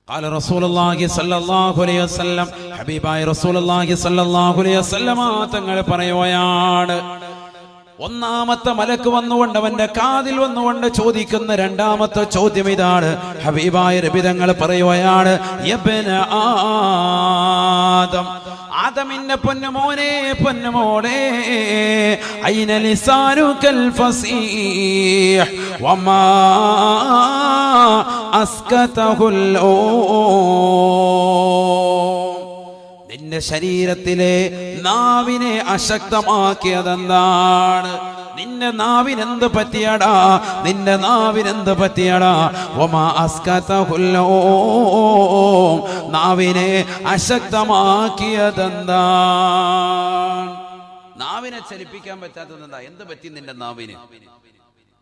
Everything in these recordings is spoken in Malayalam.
ഖാല റസൂലുള്ളാഹി സ്വല്ലല്ലാഹു അലൈഹി വസല്ലം, ഹബീബായ റസൂലുള്ളാഹി സ്വല്ലല്ലാഹു അലൈഹി വസല്ലം തങ്ങൾ പറയുകയാണ്, ഒന്നാമത്തെ മലക്ക് വന്നുകൊണ്ട് അവന്റെ കാതിൽ വന്നുകൊണ്ട് ചോദിക്കുന്ന രണ്ടാമത്തെ ചോദ്യം ഇതാണ്. ഹബീബായ നബി തങ്ങൾ പറയുകയാണ്, യബ്ന ആദം, ആദമിന്റെ പൊന്നുമോനെ പൊന്നുമോളെ, ഐന ലിസാനുകൽ ഫസീഹ് വമാ അസ്കതഹുൽ നിന്റെ ശരീരത്തിലെ നാവിനെ അശക്തമാക്കിയതെന്താണ്? നിന്റെ നാവിനെന്ത് പറ്റിയടാ? നിന്റെ നാവിനെന്ത് പറ്റിയടാ? വമാ അസ്കതഹുൽ നാവിനെ അശക്തമാക്കിയതെന്താണ്? നാവിനെ ചലിപ്പിക്കാൻ പറ്റാത്തതെന്താ? എന്ത് പറ്റി നിന്റെ നാവിന്?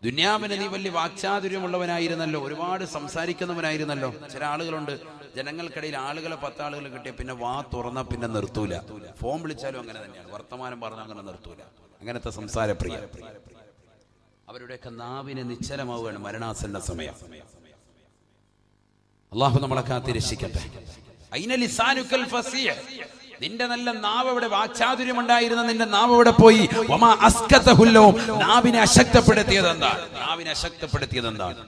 ദുനിയാവിന് നീ വലിയ വാക്ചാതുര്യമുള്ളവനായിരുന്നല്ലോ, ഒരുപാട് സംസാരിക്കുന്നവനായിരുന്നല്ലോ. ചില ആളുകളുണ്ട്, ജനങ്ങൾക്കിടയിൽ ആളുകളെ 10 ആളുകൾ കിട്ടിയ പിന്നെ വാ തുറന്ന പിന്നെ നിർത്തൂല. ഫോൺ വിളിച്ചാലും അങ്ങനെ തന്നെയാണ്, വർത്തമാനം പറഞ്ഞാൽ അങ്ങനെ നിർത്തൂല. അങ്ങനത്തെ സംസാരപ്രിയ. അവരുടെയൊക്കെ നാവിന് നിശ്ചലമാവുകയാണ് മരണാസന്ന സമയം. അള്ളാഹു നമ്മളെ കാത്തിരക്ഷിക്കട്ടെ. ഐന ലിസാനുകൽ ഫസീഹ്, നിന്റെ നല്ല നാവ് എവിടെ? വാക്ചാതുര്യം ഉണ്ടായിരുന്ന നിന്റെ നാവ് എവിടെ പോയി? വമാ അസ്കതഹുൽ, നാവിനെ അശക്തപ്പെടുത്തിയതെന്താണ്? നാവിനെ അശക്തപ്പെടുത്തിയതെന്താണ്?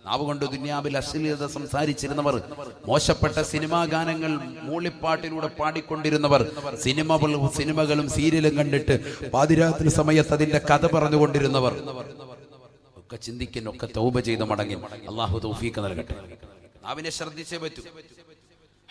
നാവ് കൊണ്ട് ദുനിയാവിൽ അശ്ലീലത സംസാരിച്ചിരുന്നവർ, മോശപ്പെട്ട സിനിമാ ഗാനങ്ങൾ മൂളിപ്പാട്ടിലൂടെ പാടിക്കൊണ്ടിരുന്നവർ, സിനിമകളും സീരിയലും കണ്ടിട്ട് പാതിരാത്രി സമയത്ത് അതിന്റെ കഥ പറഞ്ഞുകൊണ്ടിരുന്നവർ ഒക്കെ ചിന്തിക്കുന്ന, ഒക്കെ തൗബ ചെയ്ത് മടങ്ങി. അള്ളാഹു തൗഫീഖ് നൽകട്ടെ. നാവിനെ ശ്രദ്ധിച്ചേ പറ്റൂ.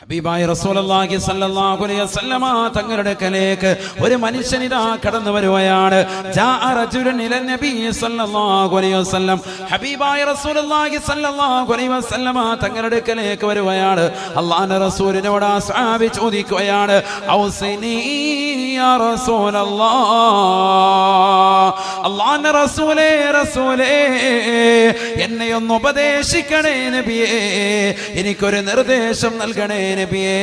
ഹബീബായ റസൂലുള്ളാഹി സ്വല്ലല്ലാഹു അലൈഹി വസല്ലമ തങ്ങളുടെ കലേക്ക് ഒരു മനുഷ്യൻ ഇതാ കടന്നു വരുകയാണ്. ജാഅ റജുലുൻ ഇലൻ നബി സ്വല്ലല്ലാഹു അലൈഹി വസല്ലം, ഹബീബായ റസൂലുള്ളാഹി സ്വല്ലല്ലാഹു അലൈഹി വസല്ലമ തങ്ങളുടെ കലേക്ക് വരുകയാണ്. അല്ലാഹുവിന്റെ റസൂലിനോട് ആ സ്വഹാബി ചോദിക്കുകയാണ്, ഔസിനി യാ റസൂലല്ലാഹ്, അല്ലാഹുവിന്റെ റസൂലേ എന്നെ ഒന്ന് ഉപദേശിക്കണേ നബിയേ, എനിക്കൊരു നിർദ്ദേശം നൽകണേ നബിയേ.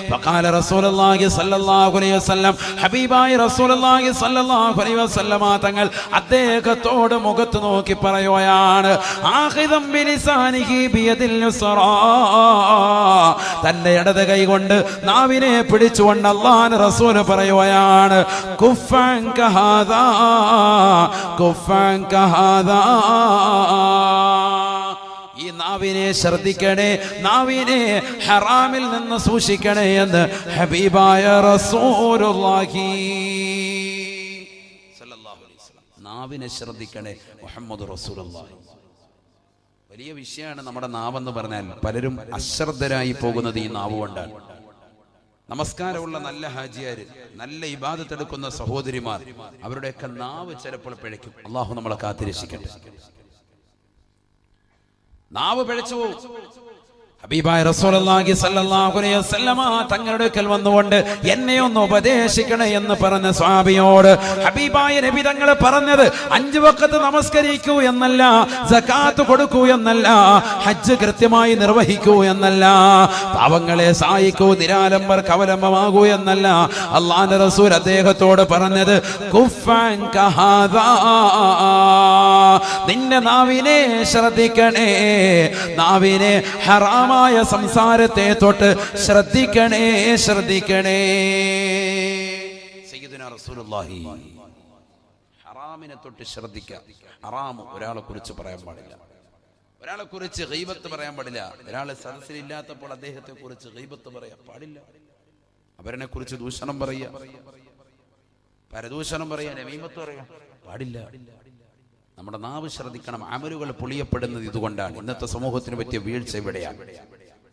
ഫഖാല റസൂലുള്ളാഹി സ്വല്ലല്ലാഹു അലൈഹി വസല്ലം, ഹബീബായ റസൂലുള്ളാഹി സ്വല്ലല്ലാഹു അലൈഹി വസല്ലം തങ്ങൾ അദ്ദേഹത്തോട് മുഖത്ത് നോക്കി പറയുകയാണ്, ആഖിദം ബിലിസാനിഹി ബിയദിൽ യുസ്റാ, തന്റെ ഇടത് കൈ കൊണ്ട് നാവിനെ പിടിച്ചുകൊണ്ട് അല്ലാഹുവിന്റെ റസൂൽ പറയുകയാണ്, കുഫൻ കഹാദാ കുഫൻ കഹാദാ, ഈ നാവിനെ ശ്രദ്ധിക്കണേ, നാവിനെ ഹറാമിൽ നിന്ന് സൂക്ഷിക്കണേ എന്ന് ഹബീബായ റസൂലുള്ളാഹി സ്വല്ലല്ലാഹു അലൈഹി വസല്ലം. നാവിനെ ശ്രദ്ധിക്കണേ മുഹമ്മദ് റസൂലുള്ളാഹി. വലിയ വിഷയമാണ് നമ്മുടെ നാവെന്ന് പറഞ്ഞാൽ. പലരും അശ്രദ്ധരായി പോകുന്നത് ഈ നാവ് കൊണ്ടാണ്. നമസ്കാരമുള്ള നല്ല ഹാജിയാര്, നല്ല ഇബാദത്ത് എടുക്കുന്ന സഹോദരിമാർ, അവരുടെയൊക്കെ നാവ് ചിലപ്പോൾ പിഴയ്ക്കും. അള്ളാഹു നമ്മളെ കാത്തിരക്ഷിക്കട്ടെ. നാവ് പിഴച്ചു പോകും. ഹബീബായ റസൂലുള്ളാഹി സ്വല്ലല്ലാഹു അലൈഹി വസല്ലമ തങ്ങളുടെ അടുക്കൽ വന്നുകൊണ്ട് എന്നെ ഒന്ന് ഉപദേശിക്കണേ എന്ന് പറഞ്ഞ സ്വഹാബിയോട് ഹബീബായ നബി തങ്ങൾ പറഞ്ഞത് 5 വഖത്ത് നമസ്കരിക്കൂ എന്നല്ല, സകാത്ത് കൊടുക്കൂ എന്നല്ല, ഹജ്ജ് കൃത്യമായി നിർവഹിക്കൂ എന്നല്ല, പാവങ്ങളെ സഹായിക്കൂ, നിരാലംബർക്ക് അവലംബമാകൂ എന്നല്ല. അല്ലാഹുവിന്റെ റസൂൽ അദ്ദേഹത്തോട് പറഞ്ഞത്, കുഫൻ കഹാദാ, നിന്റെ നാവിനെ ശ്രദ്ധിക്കണേ, നാവിനെ ഹറാമ സംസാരത്തെ തൊട്ട് ശ്രദ്ധിക്കണേ ശ്രദ്ധിക്കണേ. സയ്യിദുനാ റസൂലുള്ളാഹി ഹറാമിനെ തൊട്ട് ശ്രദ്ധിക്കുക. ഹറാം ഒരാളെ കുറിച്ച് പറയാൻ പാടില്ല, ഒരാളെ കുറിച്ച് ഗീബത്ത് പറയാൻ പാടില്ല. ഒരാളെ സദസ്സിലില്ലാത്തപ്പോൾ അദ്ദേഹത്തെ കുറിച്ച് ഗീബത്ത് പറയാൻ പാടില്ല. അവരെ കുറിച്ച് ദൂഷണം പറയുക, പരദൂഷണം പറയാൻ, നമീമത്ത് പറയാൻ പാടില്ല. നമ്മുടെ നാവ് ശ്രദ്ധിക്കണം. അമലുകൾ പൊളിയപ്പെടുന്നത് ഇതുകൊണ്ടാണ്. ഇന്നത്തെ സമൂഹത്തിന് പറ്റിയ വീഴ്ച ഇവിടെയാണ്.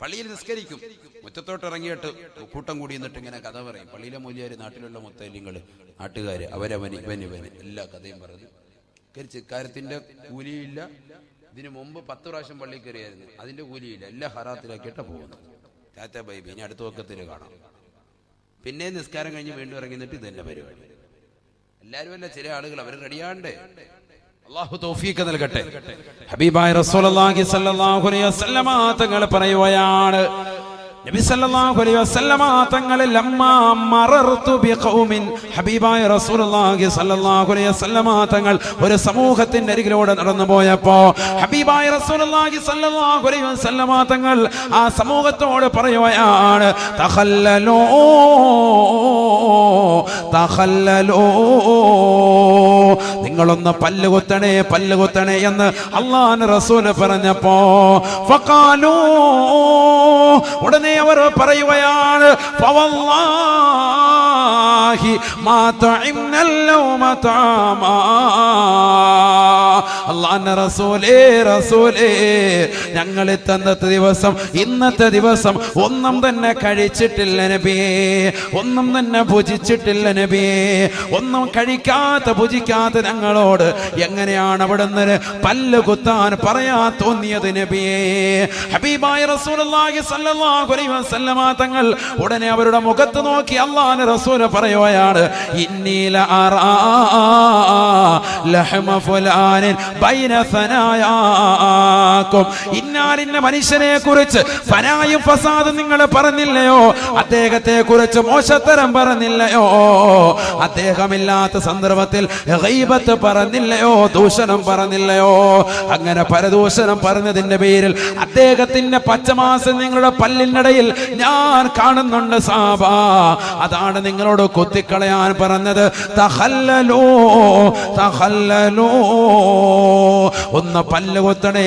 പള്ളിയിൽ നിസ്കരിക്കും, മുറ്റത്തോട്ട് ഇറങ്ങിയിട്ട് കൂട്ടം കൂടി നിന്നിട്ട് ഇങ്ങനെ കഥ പറയും. പള്ളിയിലെ മൂല്യര്, നാട്ടിലുള്ള മൊത്തല്യങ്ങള്, നാട്ടുകാര്, അവരവന് ഇവന് എല്ലാ കഥയും പറഞ്ഞു കാര്യത്തിന്റെ കൂലിയില്ല. ഇതിനു മുമ്പ് 10 പ്രാവശ്യം പള്ളി കയറിയായിരുന്നു, അതിന്റെ കൂലിയില്ല. എല്ലാം ഹറാത്തിലാക്കിയിട്ടാ പോകുന്നത്. ടാറ്റ ബൈബി, ഇനി അടുത്ത വക്കത്തിന് കാണാം. പിന്നെ നിസ്കാരം കഴിഞ്ഞ് വീണ്ടും ഇറങ്ങി നിന്നിട്ട് ഇത് തന്നെ പരിപാടി. എല്ലാവരും അല്ല, ചില ആളുകൾ അവർ റെഡിയാണ്ടേ. അല്ലാഹു തൗഫീഖ് നൽകട്ടെ. ഹബീബായ റസൂലുള്ളാഹി സ്വല്ലല്ലാഹു അലൈഹി വസല്ലമ തങ്ങൾ പറയുകയാണ്, നബി സല്ലല്ലാഹു അലൈഹി വസല്ലമ തങ്ങളെ ലമ്മാ മറർതു ബിഖൗമിൻ ഹബീബായ റസൂലുള്ളാഹി സല്ലല്ലാഹു അലൈഹി വസല്ലമ തങ്ങൾ ഒരു സമൂഹത്തിന്റെ അരികിലൂടെ നടന്നു പോയപ്പോ ഹബീബായ റസൂലുള്ളാഹി സല്ലല്ലാഹു അലൈഹി വസല്ലമ തങ്ങൾ ആ സമൂഹത്തോട് പറയുകയാണ് തഖല്ലലൂ തഖല്ലലൂ നിങ്ങളൊന്ന് പല്ലുകുത്തണേ എന്ന് അല്ലാഹുവിന്റെ റസൂൽ പറഞ്ഞപ്പോ ഫഖാലൂ ഉടനെ അവർ പറയുകയാണ് ഫവല്ലാഹി മാ തഇംനൽ ലൗമ തആമാ അല്ലാഹുവിന്റെ റസൂലേ ഞങ്ങൾ ഇന്നത്തെ ദിവസം ഒന്നും തന്നെ കഴിച്ചിട്ടില്ല നബിയേ, ഒന്നും തന്നെ ഭുജിച്ചിട്ടില്ല നബിയേ. ഒന്നും കഴിക്കാത്ത ഭുജിക്കാത്ത ഞങ്ങളോട് എങ്ങനെയാണ് അവിടുന്ന് പല്ല് കുത്താൻ പറയാ തോന്നിയത് നബിയേ? ഹബീബായ റസൂലുള്ളാഹി സ്വല്ലല്ലാഹു അലൈഹി വസല്ലമ തങ്ങൾ ഉടനെ അവരുടെ മുഖത്ത് നോക്കി അല്ലാഹുവിന്റെ റസൂൽ പറയുകയാണ് ഇന്നീല അറാ ലഹമ ഫുലാനിൻ ബൈന സനായാകും. ഇന്നാലിന്ന മനുഷ്യനെ കുറിച്ച് ഫനായും ഫസാദും നിങ്ങൾ പറഞ്ഞില്ലയോ? അദ്ദേഹത്തെ കുറിച്ച് മോശത്തരം പറഞ്ഞില്ലയോ? അദ്ദേഹമില്ലാത്ത സന്ദർഭത്തിൽ ഗൈബത്ത് പറഞ്ഞില്ലയോ? ദൂഷണം പറഞ്ഞില്ലയോ? അങ്ങനെ പരദൂഷണം പറഞ്ഞതിന്റെ പേരിൽ അദ്ദേഹത്തിന്റെ പച്ചമാസം നിങ്ങളുടെ പല്ലിനിടയിൽ ഞാൻ കാണുന്നുണ്ട് സാബ. അതാണ് നിങ്ങളോട് കുത്തിക്കളയാൻ പറഞ്ഞത്. തഖല്ലലൂ ഒന്ന് പല്ലുകുത്തണേ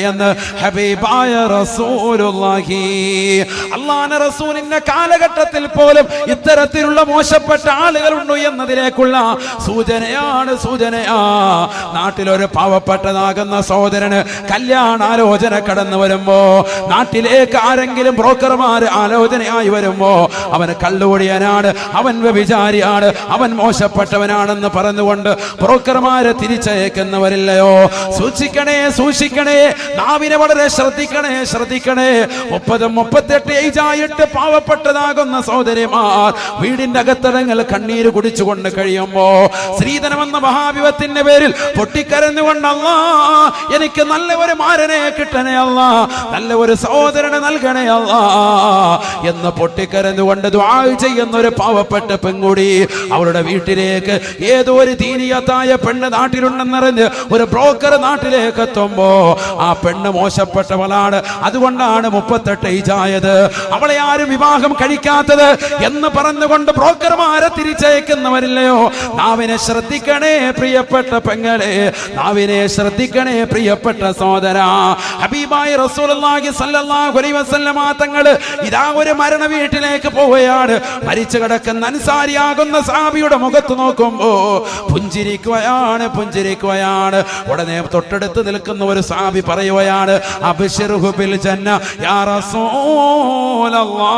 എന്ന് ഹബീബായ റസൂലുള്ളാഹി. അല്ലാഹുവിന്റെ റസൂലിന്റെ കാലഘട്ടത്തിൽ പോലും ഇത്തരത്തിലുള്ള മോശപ്പെട്ട ആളുകളുണ്ട് എന്നതിലേക്കുള്ള സൂചനയാണ്. നാട്ടിലൊരു പാവപ്പെട്ടതാകുന്ന സഹോദരന് കല്യാണാലോചന കടന്നു വരുമ്പോ, നാട്ടിലേക്ക് ആരെങ്കിലും ബ്രോക്കർമാർ ആലോചനയായി വരുമ്പോ അവന് കള്ളുകുടിയനാണ്, അവൻ വ്യഭിചാരിയാണ്, അവൻ മോശപ്പെട്ടവനാണെന്ന് പറഞ്ഞുകൊണ്ട് ബ്രോക്കർമാരെ തിരിച്ചയക്കുന്നവരില്ലയോ? സൂക്ഷിക്കണേ, നാവിനെ വളരെ ശ്രദ്ധിക്കണേ. 30-38 ഏജായിട്ട് പാവപ്പെട്ടതാകുന്ന സഹോദരിമാർ വീടിന്റെ അകത്തടങ്ങൾ കണ്ണീര് കുടിച്ചുകൊണ്ട് കഴിയുമ്പോ ശ്രീധനമെന്ന മഹാവിപത്തിന്റെ പേരിൽ പൊട്ടിക്കരഞ്ഞുകൊണ്ട് അല്ലാ എനിക്ക് നല്ല ഒരു മാരനെ കിട്ടണേ അല്ലാ, നല്ല ഒരു സഹോദരനെ നൽകണേ അല്ലാ എന്ന് പൊട്ടിക്കരഞ്ഞുകൊണ്ട് ദുആ ചെയ്യുന്ന ഒരു പാവപ്പെട്ട പെൺകുടി അവരുടെ വീട്ടിലേക്ക് ഏതോ ഒരു ദീനിയത്തായ പെണ്ണ് നാട്ടിലുണ്ടെന്നറിഞ്ഞ് ഒരു ബ്രോക്കർ നാട്ടിലേക്ക് എത്തുമ്പോ ആ പെണ്ണ് മോശപ്പെട്ടവളാണ്, അതുകൊണ്ടാണ് 38 ഏജായത്, അവളെ ആരും വിവാഹം കഴിക്കാത്തത് എന്ന് പറഞ്ഞുകൊണ്ട് ബ്രോക്കർമാരെ തിരിച്ചയക്കുന്നവരില്ലയോ? നാവിനെ ശ്രദ്ധിക്കണേ പ്രിയപ്പെട്ട പെങ്ങളെ, നാവിനെ ശ്രദ്ധിക്കണേ പ്രിയപ്പെട്ട സഹോദര. ഹബീബായ റസൂലുള്ളാഹി സ്വല്ലല്ലാഹു അലൈഹി വസല്ലമ തങ്ങൾ ഇതാ ഒരു മരണ വീട്ടിലേക്ക് പോവുകയാണ്. മരിച്ചു കിടക്കുന്ന അൻസാരിയാകുന്ന സഹാബിയുടെ മുഖത്ത് നോക്കുമ്പോ പുഞ്ചിരിക്കുകയാണ്. ഉടനെ തൊട്ടടുത്ത് നിൽക്കുന്ന ഒരു സഹാബി പറയുകയാണ് അബ്ശിറുഹു ബിൽ ജന്ന യാ റസൂലല്ലാഹ്.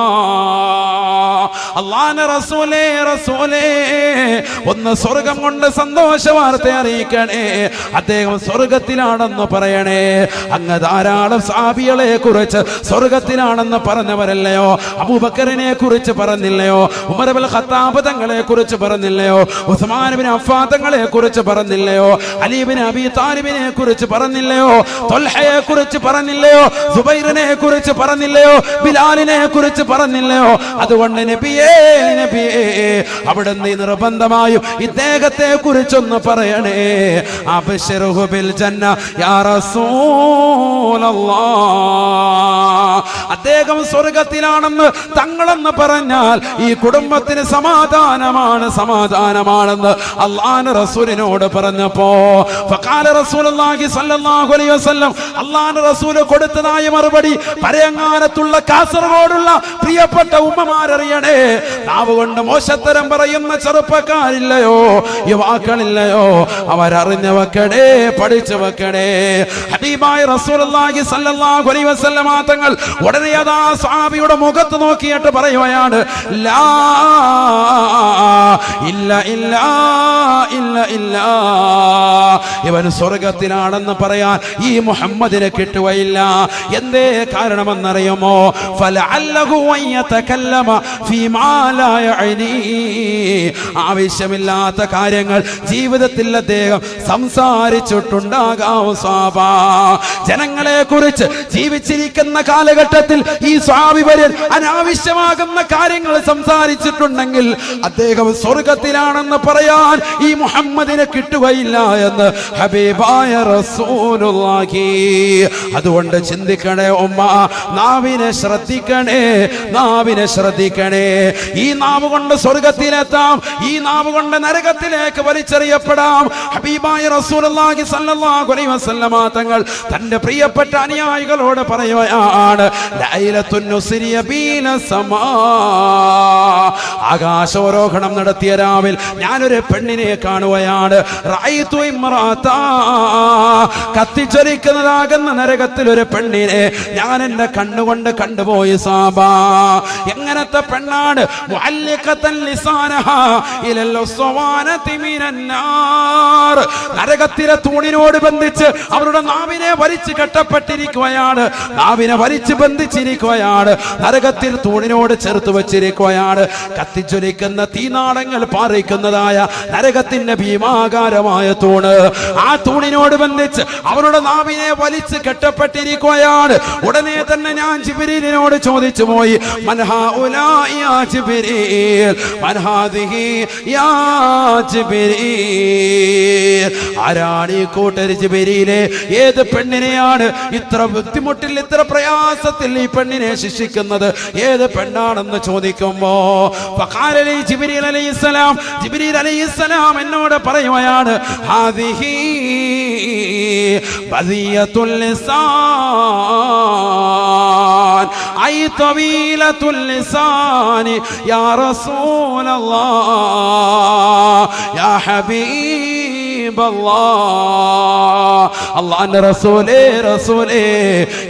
അല്ലാഹുവിന്റെ റസൂലേ ഒന്ന് സ്വർഗം കൊണ്ട് സന്തോഷ വാർത്ത അറിയിക്കണേ, അദ്ദേഹം സ്വർഗത്തിലാണെന്ന് പറയണേ. അങ്ങ് ധാരാളം സഹാബികളെ കുറിച്ച് സ്വർഗത്തിലാണെന്ന് പറഞ്ഞവരല്ലയോ? അബൂബക്കറിനെ കുറിച്ച് പറഞ്ഞില്ലയോ? ഉമർ ഇബ്നുൽ ഖത്താബ് തങ്ങളെ കുറിച്ച് പറഞ്ഞില്ലയോ? ഉസ്മാൻ ഇബ്നു അഫ്ഫാൻ തങ്ങളെ കുറിച്ച് പറഞ്ഞില്ലയോ? അലി ഇബ്നു അബീ താലിബിനെ കുറിച്ച് പറഞ്ഞില്ലയോ? ത്വൽഹയെ കുറിച്ച് പറഞ്ഞില്ലയോ? സുബൈറിനെ കുറിച്ച് പറഞ്ഞില്ലയോ? ബിലാലിനെ കുറിച്ച് പറഞ്ഞില്ലയോ? അതുകൊണ്ട് നബിയേ അവിടുന്ന് നിർബന്ധമായും ഇദ്ദേഹത്തെ കുറിച്ചൊന്ന് പറയണേ. അബ്ശിറുഹു ബിൽ ജന്ന യാ റസൂലല്ലാഹ്. അദ്ദേഹം സ്വർഗത്തിലാണെന്ന് തങ്ങളെന്ന് പറഞ്ഞാൽ ഈ കുടുംബത്തിന് സമാധാനമാണെന്ന് അല്ലാഹുവിന്റെ റസൂലിനോട് പറഞ്ഞപ്പോ ഫഖാല റസൂലുള്ളാഹി സ്വല്ലല്ലാഹു അലൈഹി വസല്ലം അല്ലാഹുവിന്റെ റസൂൽ കൊടുത്തതായ മറുപടി പരങ്ങാനത്തുള്ള കാസർഗോഡുള്ള പ്രിയപ്പെട്ട ഉമ്മമാരറിയണേ. നാവ് കൊണ്ട് മോശത്തരം പറയുന്ന ചെറുപ്പക്കാരില്ലയോ, യുവാക്കളില്ലയോ? അവരറിഞ്ഞു വെക്കണേ, പഠിച്ചു വെക്കണേ. ഹബീബായ റസൂലുള്ളാഹി സ്വല്ലല്ലാഹു അലൈഹി വസല്ലം തങ്ങൾ ഉടനെ അതാ സ്വഹാബിയുടെ മുഖത്ത് നോക്കിയിട്ട് പറയുകയാണ് ലാ ഇല്ല ഇവൻ സ്വർഗത്തിലാണെന്ന് പറയാൻ ഈ മുഹമ്മദിനെ കിട്ടുകയില്ല. എന്തേ കാരണമെന്നറിയുമോ? ഫലഅല്ലഹു വയതകല്ലമ ഫീമാ ലാ യഅനി. ആവശ്യമില്ലാത്ത കാര്യങ്ങൾ ജീവിതത്തിൽ അദ്ദേഹം സംസാരിച്ചിട്ടുണ്ടാകാം. ജനങ്ങളെ കുറിച്ച് ജീവിച്ചിരിക്കുന്ന കാലഘട്ടത്തിൽ ഈ സ്വഹാബി വര്യൻ അനാവശ്യമാകുന്ന കാര്യങ്ങൾ സംസാരിച്ചിട്ടുണ്ടെങ്കിൽ അദ്ദേഹം സ്വർഗത്തിലാണെന്ന് പറയാൻ ഈ മുഹമ്മദിനെ കിട്ടുകയില്ല എന്ന് ഹബീബായ റസൂലുള്ളാഹി. അതുകൊണ്ട് ചിന്തിക്കണേ ഉമ്മ, നാവിനെ ശ്രദ്ധിക്കണേ, നാവിനെ ശ്രദ്ധിക്കണേ. ഈ നാവ് കൊണ്ട് സ്വർഗത്തിലെത്താം, ഈ നാവ് കൊണ്ട് നരകത്തിലേക്ക് വലിച്ചെറിയപ്പെടാം. ഹബീബായ റസൂലുള്ളാഹി സ്വല്ലല്ലാഹു അലൈഹി വസല്ലമ തങ്ങൾ തന്റെ പ്രിയപ്പെട്ട അനുയായികളോട് പറയുകയാണ്, ലൈലത്തുൻ നുസ്രിയ ബീന സമാ, ആകാശാരോഹണം നടത്തിയ രാവിൽ ഞാനൊരു പെണ്ണിനെ കാണുകയാണ്. റഅയ്തു ഇംറാതാ, കത്തിച്ചൊരിക്കുന്നതാകുന്ന നരകത്തിൽ ഒരു പെണ്ണിനെ ഞാൻ എന്റെ കണ്ണുകൊണ്ട് കണ്ടുപോയി. സാബാ, എങ്ങനത്തെ പെണ്ണാണ്? മുഅല്ലിഖതൻ ലിസാനഹാ ഇലൽ ഉസ്വാനതി മിനന്നാർ, നരകത്തിലെ തൂണിനോട് ബന്ധിച്ച് അവരുടെ നാവിനെ വലിച്ചു കെട്ടപ്പെട്ടിരിക്കുകയാണ്, നാവിനെ വലിച്ചു ബന്ധിച്ചിരിക്കുകയാണ്, നരകത്തിൽ തൂണിനോട് ചേർത്ത് വെച്ചിരിക്കുകയാണ്. കത്തിച്ചൊലിക്കുന്ന തീനാളങ്ങൾ പാറിക്കുന്നതായ നരകത്തിന്റെ ഭീമാകാരമായ തൂണ്, ആ തൂണിനോട് ബന്ധിച്ച് അവരുടെ നാവിനെ വലിച്ചു കെട്ടപ്പെട്ടിരിക്കുകയാണ്. ഉടനെ തന്നെ ഞാൻ ജിബ്രീലിനോട് ചോദിച്ചു പോയി, മൻ ഹൗലാഇ യാ ജിബ്രീൽ, മൻ ഹാദിഹി യാ ജിബ്രീൽ, ആരാണ് ഈ കൂട്ടർ ജിബ്രീലേ? ഏത് പെണ്ണിനെയാണ് ഇത്ര ബുദ്ധിമുട്ടിൽ ഇത്ര പ്രയാസത്തിൽ ഈ പെണ്ണിനെ ശിക്ഷിക്കുന്നത്? ഏത് പെണ്ണാണെന്ന് ചോദിക്കുമ്പോ ഫഖാല ലി ജിബ്രീൽ അലൈഹിസ്സലാം, ജിബ്രീൽ അലൈഹിസ്സലാം എന്നോട് പറയുകയാണ്, ഹാദിഹി ബദിയത്തുൽ ലിസാൻ ഐ തവീലത്തുൽ ലിസാൻ യാ റസൂലല്ലാഹ് യാ ഹബീബല്ലാഹ്. അല്ലാഹുവിന്റെ റസൂലേ, റസൂലേ,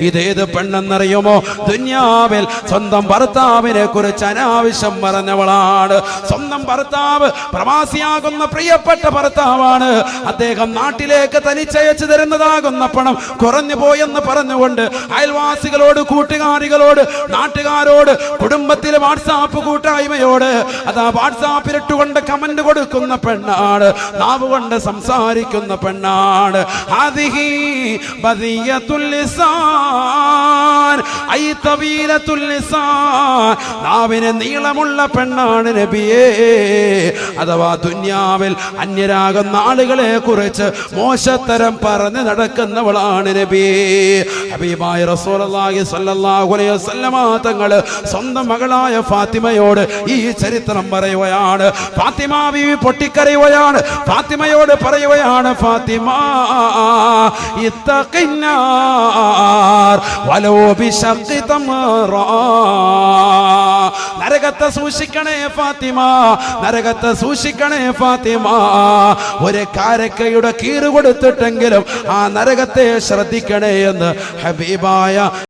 ഇതേത് പെണ്ണെന്നറിയുമോ? ദുനിയാവിൽ സ്വന്തം ഭർത്താവിനെ കുറിച്ച് അനാവശ്യം പറഞ്ഞവളാണ്. സ്വന്തം ഭർത്താവ് പ്രവാസിയാകുന്ന പ്രിയപ്പെട്ട ഭർത്താവാണ്. അദ്ദേഹം നാട്ടിലേക്ക് തനിച്ചയച്ചു തരുന്നതാകുന്ന പണം കുറഞ്ഞു പോയെന്ന് പറഞ്ഞുകൊണ്ട് അയൽവാസികളോട്, കൂട്ടുകാരികളോട്, നാട്ടുകാരോട്, കുടുംബത്തിലെ വാട്സാപ്പ് കൂട്ടായ്മയോട് അതാ വാട്സാപ്പിലിട്ടുകൊണ്ട് കമന്റ് കൊടുക്കുന്ന പെണ്ണാണ്, നാവ് കൊണ്ട് സംസാരിക്കുന്ന പെണ്ണാണ്. ഹാദിഹി ബദിയത്തുൽ ലിസാൻ ഐ തവീലത്തുൽ ലിസാൻ, നാവിന് നീളമുള്ള പെണ്ണാണ് നബിയേ. അഥവാ ദുനിയാവിൽ അന്യരാകുന്ന ആളുകളെ കുറിച്ച് മോശത്തരം പറഞ്ഞ് നടക്കുന്നവളാണ് നബിയേ. ഹബീബായ റസൂലുള്ളാഹി സ്വല്ലല്ലാഹു അലൈഹി വസല്ലമ തങ്ങൾ സ്വന്തം മകളായ ഫാത്തിമയോട് ഈ ചരിത്രം പറയുകയാണ്. ഫാത്തിമ ബീവി പൊട്ടിക്കരയുകയാണ്. ഫാത്തിമയോട് പറയുകയാണ്, ഫാത്തിമ ഇത്തഖിന്നാർ വലോ ബിശഖി തംറ, നരകത്തെ സൂക്ഷിക്കണേ ഫാത്തിമ, നരകത്തെ സൂക്ഷിക്കണേ ഫാത്തിമ. ഒരു കാരക്കയുടെ കീറ് കൊടുത്തിട്ടെങ്കിലും ആ നരകത്തെ ശ്രദ്ധിക്കണേ എന്ന് ഹബീബായ